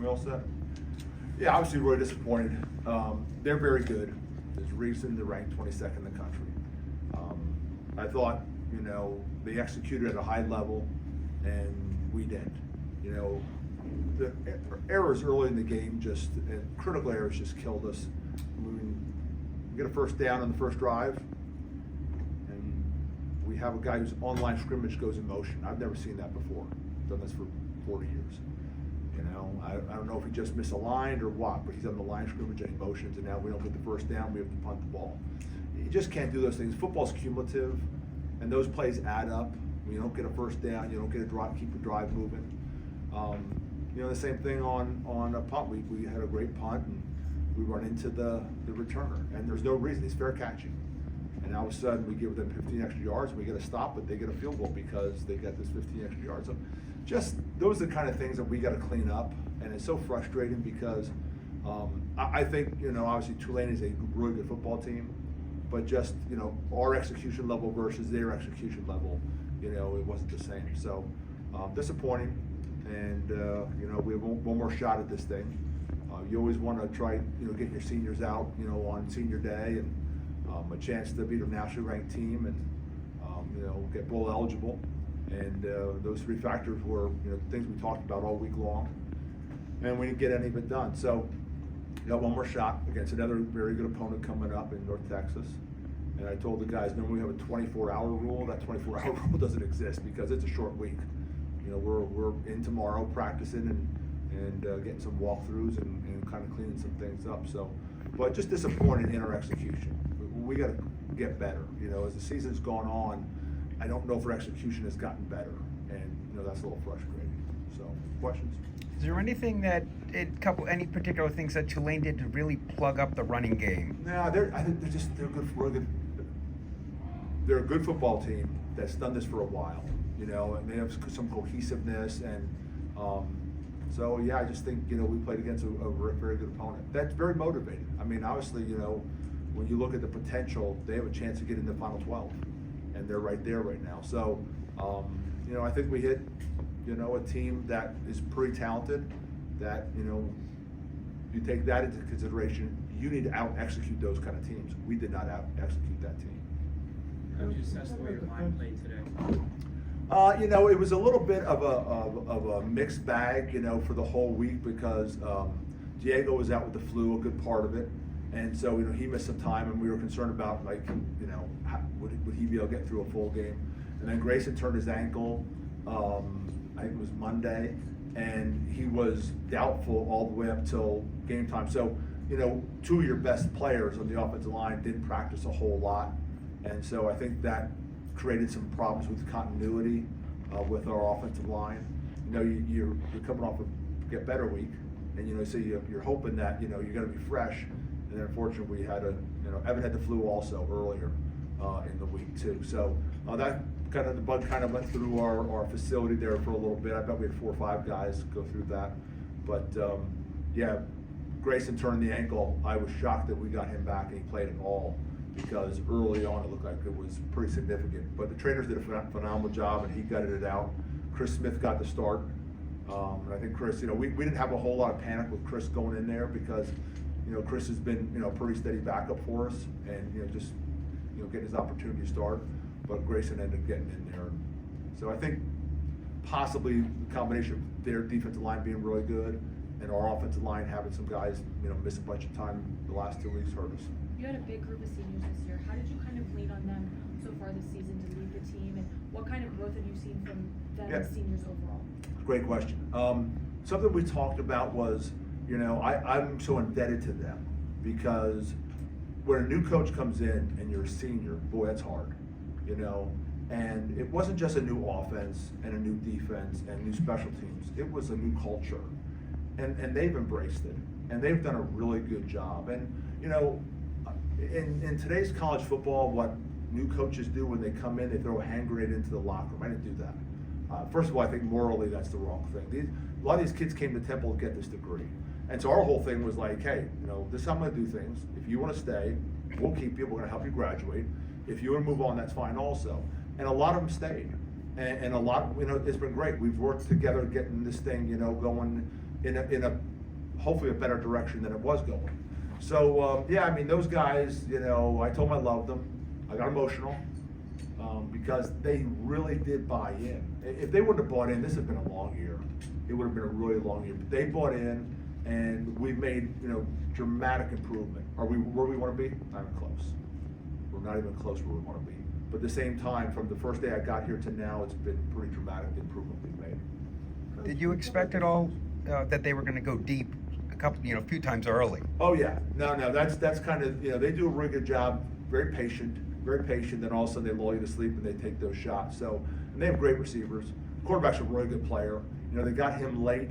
We all set? Yeah, obviously really disappointed. They're very good. There's a reason they're ranked 22nd in the country. I thought, they executed at a high level, and we didn't. The errors early in the game and critical errors just killed us. We get a first down on the first drive, and we have a guy who's online scrimmage goes in motion. I've never seen that before. Done this for 40 years. I don't know if he just misaligned or what, but he's on the line scrimmage and he motions, and now we don't get the first down, we have to punt the ball. You just can't do those things. Football's cumulative, and those plays add up. When you don't get a first down, you don't get a drive, keep the drive moving. The same thing on a punt. We had a great punt, and we run into the returner, and there's no reason. He's fair catching. And all of a sudden, we give them 15 extra yards, and we get a stop, but they get a field goal because they got this 15 extra yards. So just those are the kind of things that we got to clean up, and it's so frustrating because I think, obviously Tulane is a really good football team, but just, our execution level versus their execution level, it wasn't the same. So disappointing, and, we have one more shot at this thing. You always want to try, getting your seniors out, on senior day, and a chance to beat a nationally ranked team and, get bowl eligible. And those three factors were, things we talked about all week long, and we didn't get any of it done. So, one more shot against another very good opponent coming up in North Texas. And I told the guys, normally we have a 24-hour rule. That 24-hour rule doesn't exist because it's a short week. We're in tomorrow practicing and getting some walkthroughs and kind of cleaning some things up. So, but just disappointed in our execution. We got to get better. As the season's gone on, I don't know if our execution has gotten better, and that's a little frustrating. So, questions? Is there anything any particular things that Tulane did to really plug up the running game? No, I think they're good. They're a good football team that's done this for a while, and they have some cohesiveness, and so yeah, I just think we played against a very good opponent. That's very motivating. I mean, obviously, when you look at the potential, they have a chance to get in the Final 12, and they're right there right now. So, I think we hit, a team that is pretty talented. That you take that into consideration. You need to out-execute those kind of teams. We did not out-execute that team. How would you assess the way your line played today? It was a little bit of a mixed bag, for the whole week because Diego was out with the flu, a good part of it, and so he missed some time, and we were concerned about would he be able to get through a full game? And then Grayson turned his ankle, I think it was Monday, and he was doubtful all the way up till game time. So two of your best players on the offensive line didn't practice a whole lot, and so I think that created some problems with continuity with our offensive line. You're coming off a get better week, and so you're hoping that you're going to be fresh. And then unfortunately we had Evan had the flu also earlier in the week too. So that the bug kind of went through our facility there for a little bit. I bet we had 4 or 5 guys go through that. But yeah, Grayson turned the ankle. I was shocked that we got him back and he played at all, because early on it looked like it was pretty significant. But the trainers did a phenomenal job, and he gutted it out. Chris Smith got the start. And I think Chris, we didn't have a whole lot of panic with Chris going in there because, Chris has been, a pretty steady backup for us, and, just, getting his opportunity to start. But Grayson ended up getting in there. So I think possibly the combination of their defensive line being really good and our offensive line having some guys, miss a bunch of time the last 2 weeks hurt us. You had a big group of seniors this year. How did you kind of lean on them so far this season to lead the team, and what kind of growth have you seen from them as seniors overall? Great question. Something we talked about was, I'm so indebted to them because when a new coach comes in and you're a senior, boy, that's hard, and it wasn't just a new offense and a new defense and new special teams. It was a new culture, and they've embraced it, and they've done a really good job. And, in today's college football, what new coaches do when they come in, they throw a hand grenade into the locker room. I didn't do that. First of all, I think morally that's the wrong thing. A lot of these kids came to Temple to get this degree. And so our whole thing was like, hey, this is how I'm going to do things. If you want to stay, we'll keep you. We're going to help you graduate. If you want to move on, that's fine also. And a lot of them stayed. And a lot, it's been great. We've worked together getting this thing, going in a hopefully a better direction than it was going. So, yeah, I mean, those guys, you know, I told them I loved them. I got emotional because they really did buy in. If they wouldn't have bought in, this would have been a long year. It would have been a really long year. But they bought in, and we've made, you know, dramatic improvement. Are we where we want to be? Not even close. We're not even close where we want to be. But at the same time, from the first day I got here to now, it's been pretty dramatic the improvement we've made. Did you expect at all that they were going to go deep a few times early? Oh yeah, no, that's kind of, you know, they do a really good job, very patient, then all of a sudden they lull you to sleep and they take those shots. So, and they have great receivers. Quarterback's a really good player. You know, they got him late,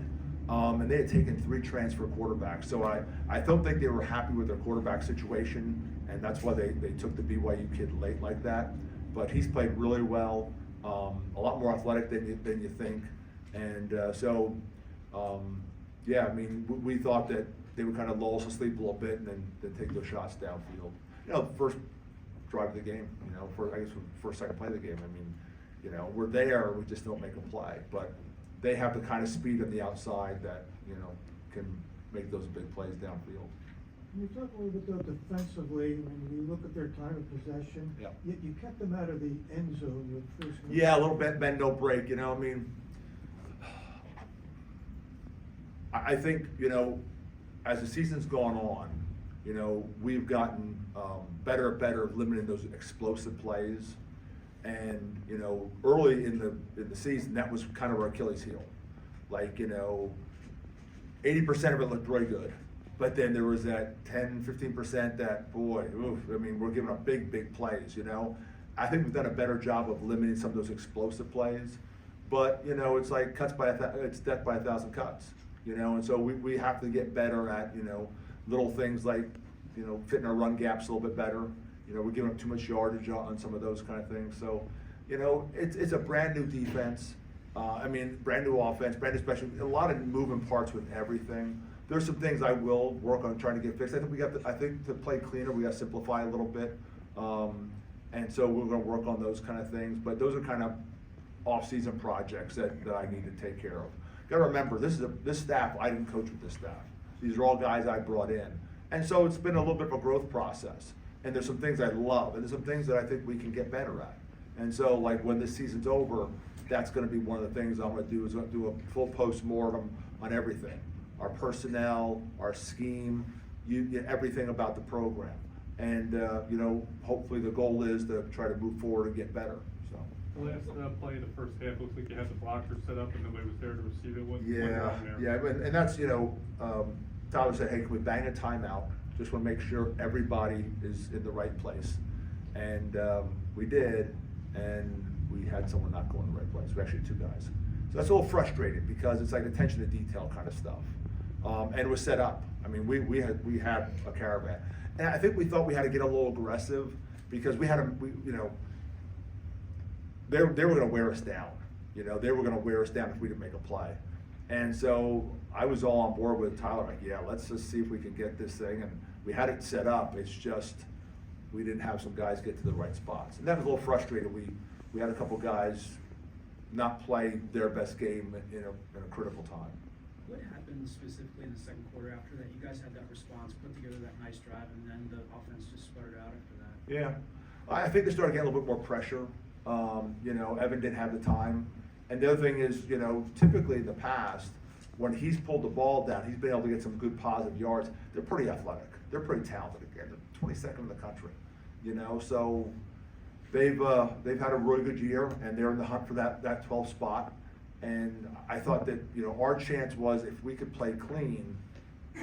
and they had taken 3 transfer quarterbacks. So I don't think they were happy with their quarterback situation, and that's why they took the BYU kid late like that. But he's played really well, a lot more athletic than you think, and yeah, I mean, we thought that they would kind of lull us to sleep a little bit and then take those shots downfield. You know, first drive of the game, you know, first second play of the game. I mean, you know, we're there, we just don't make a play. But they have the kind of speed on the outside that, you know, can make those big plays downfield. Can you talk a little bit though defensively, when you look at their time of possession? Yeah. You kept them out of the end zone with first. Yeah, a little bit bend, no break, you know, I mean, I think, you know, as the season's gone on, you know, we've gotten better and better at limiting those explosive plays. And, you know, early in the season, that was kind of our Achilles heel. Like, you know, 80% of it looked really good. But then there was that 10, 15% that, boy, oof, I mean, we're giving up big plays, you know. I think we've done a better job of limiting some of those explosive plays. But, you know, it's like it's death by 1,000 cuts, you know. And so we have to get better at, you know, little things like, you know, fitting our run gaps a little bit better. You know, we're giving up too much yardage on some of those kind of things. So, you know, it's a brand new defense. I mean, brand new offense, brand new special, a lot of moving parts with everything. There's some things I will work on trying to get fixed. I think to play cleaner, we got to simplify a little bit. And so we're going to work on those kind of things. But those are kind of off-season projects that I need to take care of. Got to remember, this staff, I didn't coach with this staff. These are all guys I brought in. And so it's been a little bit of a growth process. And there's some things I love, and there's some things that I think we can get better at. And so, like, when this season's over, that's going to be one of the things I'm going to do is do a full post-mortem on everything. Our personnel, our scheme, everything about the program. And, you know, hopefully the goal is to try to move forward and get better, so. The last play in the first half, looks like you had the blocker set up and nobody was there to receive it. What went wrong there? Yeah, and that's, you know, Tyler said, hey, can we bang a timeout? Just want to make sure everybody is in the right place. And we did, and we had someone not go in the right place. We actually had 2 guys. So that's a little frustrating because it's like attention to detail kind of stuff. And it was set up. I mean, we had a caravan. And I think we thought we had to get a little aggressive because we you know, they were going to wear us down. You know, they were going to wear us down if we didn't make a play. And so I was all on board with Tyler, like, yeah, let's just see if we can get this thing. And we had it set up. It's just we didn't have some guys get to the right spots. And that was a little frustrating. We had a couple guys not play their best game in a critical time. What happened specifically in the second quarter after that? You guys had that response, put together that nice drive, and then the offense just sputtered out after that. Yeah, I think they started getting a little bit more pressure. You know, Evan didn't have the time. And the other thing is, you know, typically in the past, when he's pulled the ball down, he's been able to get some good positive yards. They're pretty athletic. They're pretty talented again. They're 22nd in the country, you know. So they've had a really good year, and they're in the hunt for that 12th spot. And I thought that, you know, our chance was if we could play clean,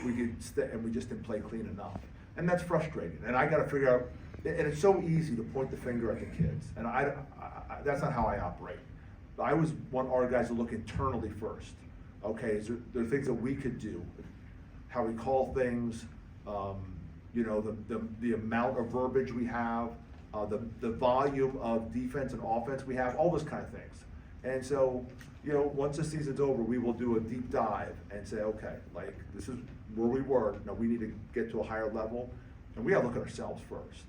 we could and we just didn't play clean enough. And that's frustrating. And I got to figure out, and it's so easy to point the finger at the kids. And I that's not how I operate. I always want our guys to look internally first. Okay, is there are things that we could do, how we call things, you know, the amount of verbiage we have, the volume of defense and offense we have, all those kind of things. And so, you know, once the season's over, we will do a deep dive and say, okay, like, this is where we were. Now we need to get to a higher level, and we got to look at ourselves first.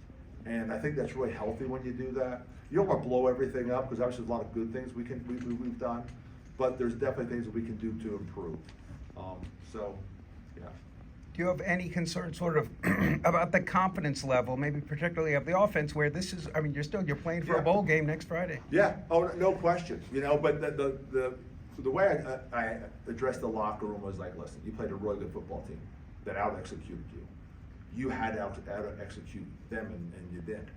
And I think that's really healthy when you do that. You don't want to blow everything up because obviously there's a lot of good things we've done, but there's definitely things that we can do to improve. So, yeah. Do you have any concern sort of about the confidence level, maybe particularly of the offense, where this is, I mean, you're playing for Yeah. a bowl game next Friday? Yeah, oh, no question, but the way I addressed the locker room was like, listen, you played a really good football team that out-executed you. You had to out-execute them, and you did.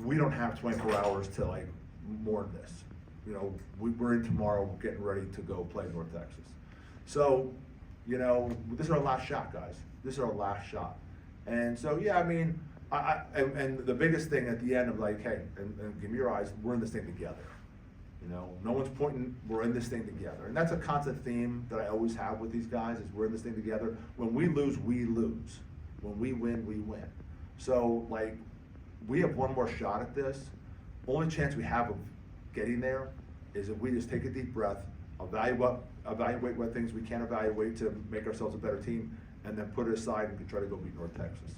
We don't have 24 hours to like mourn this. We're in tomorrow, getting ready to go play North Texas. So, this is our last shot, guys. This is our last shot. And so, yeah, I mean, and the biggest thing at the end of like, hey, and give me your eyes, we're in this thing together. No one's pointing, we're in this thing together. And that's a constant theme that I always have with these guys, is we're in this thing together. When we lose, we lose. When we win, we win. So, like, we have one more shot at this. Only chance we have of getting there is if we just take a deep breath, evaluate what things we can evaluate to make ourselves a better team, and then put it aside and try to go beat North Texas.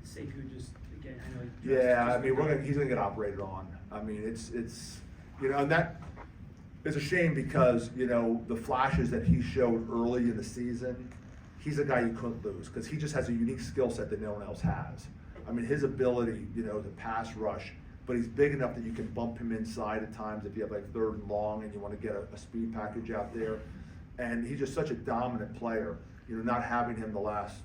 Sekou just, again, I know. he Yeah, just- I mean, he's gonna get operated on. I mean, it's and that is a shame because, the flashes that he showed early in the season, he's a guy you couldn't lose because he just has a unique skill set that no one else has. I mean, his ability, to pass rush, but he's big enough that you can bump him inside at times if you have like 3rd and long and you want to get a speed package out there. And he's just such a dominant player, not having him the last,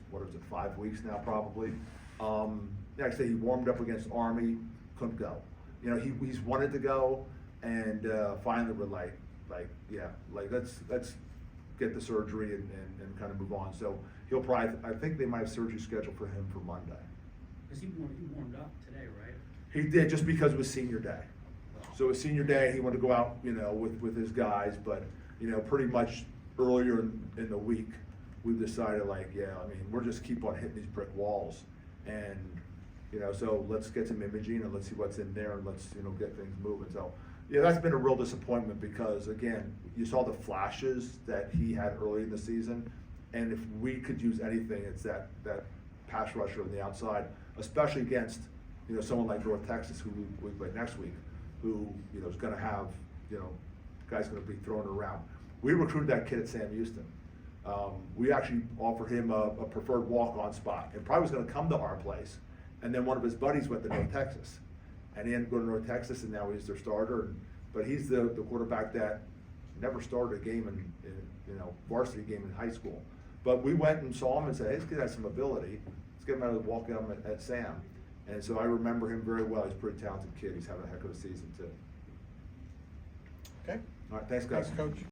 5 weeks now probably. Like I say, he warmed up against Army, couldn't go. He's wanted to go, and finally we're like, let's get the surgery and kind of move on. So he'll probably, I think they might have surgery scheduled for him for Monday. Cause he warmed up today, right? He did, just because it was senior day. So it was senior day, he wanted to go out, with his guys, but, pretty much earlier in the week, we've decided like, yeah, I mean, we're just keep on hitting these brick walls. And, so let's get some imaging and let's see what's in there and let's, get things moving. So, yeah, that's been a real disappointment because, again, you saw the flashes that he had early in the season. And if we could use anything, it's that pass rusher on the outside, especially against, someone like North Texas, who we play next week, who, is gonna have, guys gonna be throwing around. We recruited that kid at Sam Houston. We actually offered him a preferred walk-on spot, and probably was gonna come to our place. And then one of his buddies went to North Texas. And he ended up going to North Texas, and now he's their starter. But he's the quarterback that never started a game in varsity game in high school. But we went and saw him and said, hey, this kid has some ability. Let's get him out of the walk-on at Sam. And so I remember him very well. He's a pretty talented kid. He's having a heck of a season too. Okay. All right, thanks guys. Thanks, Coach.